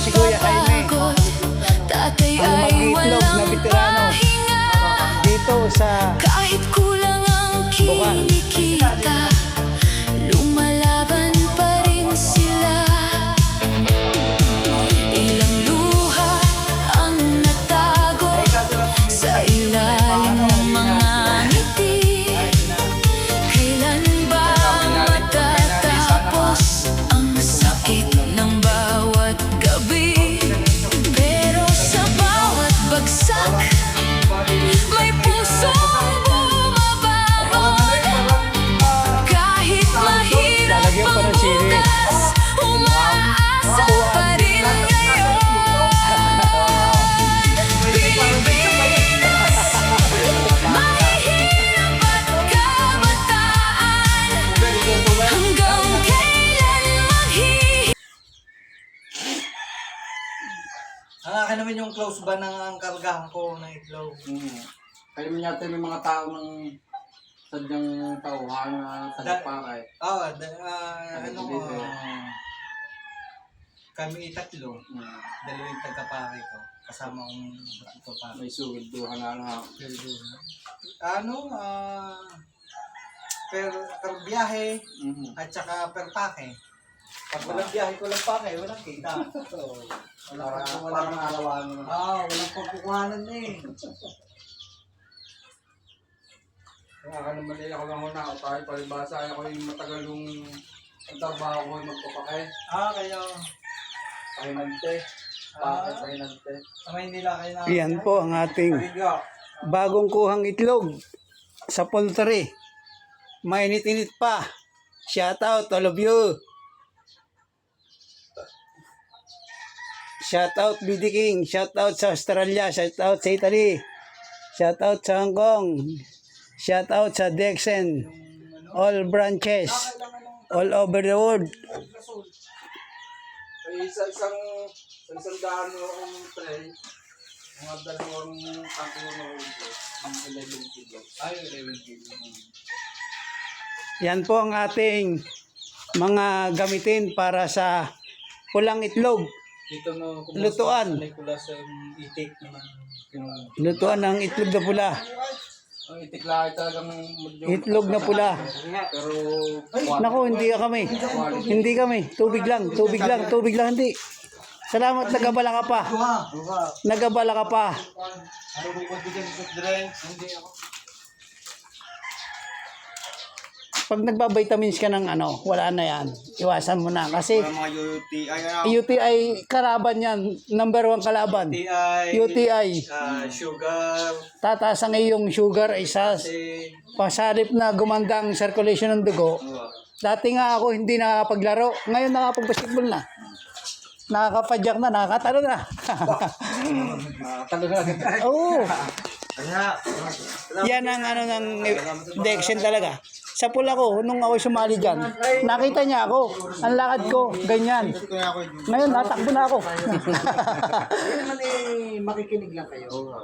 si Kuya Jaime, Tatay ang ay mag-iitlog na walang veterano pahinga. dito sa Kahit kulang ang kinikita, lumalaban pa rin sila. Ilang luha ang natago sa ilalim ng mga ngiti. Kailan ba matatapos ang sakit ng bawat gabi? Pero sa bawat bagsak, may pusong bumabangon. Kahit mahirap Lalagyan pa ang ng sili. bukas, umaasa pa rin ngayon. Pilipinas, mahihirap at kabataan, hanggang kailan maghihirap. Ang akin naman yung close ba ng ang kargahan ko ng itlog. Kaya mo yata may mga tao ng sadyang tauhan na sadya paray. Oo, kami tatlo. Dalawang tagapare ko. Kasama kong ito pa. May sugod doon na nga. Per biyahe at saka per pake. Pag walang biyahe ko lang pake, walang kita. Parang arawan mo. Walang pagkukuhanan eh. Kaya naman ako lang una ako tayo palibasa. Ako yung matagal yung ang trabaho ko yung magpapakay. Kaya Pahinante. Bakit pahinante? sa Maynila kayo na. Yan po ang ating bagong kuhang itlog sa poultry. Mainit-init pa. Shout out all of you. Shout out BD King. Shout out sa Australia. Shout out sa Italy. Shout out sa Hong Kong. Shout out sa Dexen. All branches. All over the world. Ay, isang daan mo akong tray. Mga dalawang tatlo na ulo. Ang 11 kilo. Ay, 11 kilo. Yan po ang ating mga gamitin para sa pulang itlog. Dito mo Lutuan. Kula sa itik naman. Lutuan ng itlog na pula. Ang itikla ay talagang Itlog na pula. pero Naku, hindi kami. Hindi kami. Tubig lang. Tubig lang. Tubig lang. Hindi. Salamat, nagabala ka pa. Nagabala ka pa. Ano ko bigyan sa drinks? Hindi ako. Pag nagbabitamins ka ng ano, wala na yan. Iwasan mo na. Kasi Mga UTI, UTI, karaban yan. Number 1 kalaban. UTI. Sugar, Tataas ang iyong sugar, isas. Pasalip na gumanda ang circulation ng dugo. Dati nga ako hindi nakakapaglaro. Ngayon nakakapag-basketball na. Nakakapadyak na, nakakatalo na. talo na agad. Oo. Yan ang ano ng Dexen talaga. Sa pula ko, nung ako sumali dyan, nakita niya ako. Ang lakad ko, ganyan. Ngayon, natakbo na ako. Hindi naman makikinig lang kayo.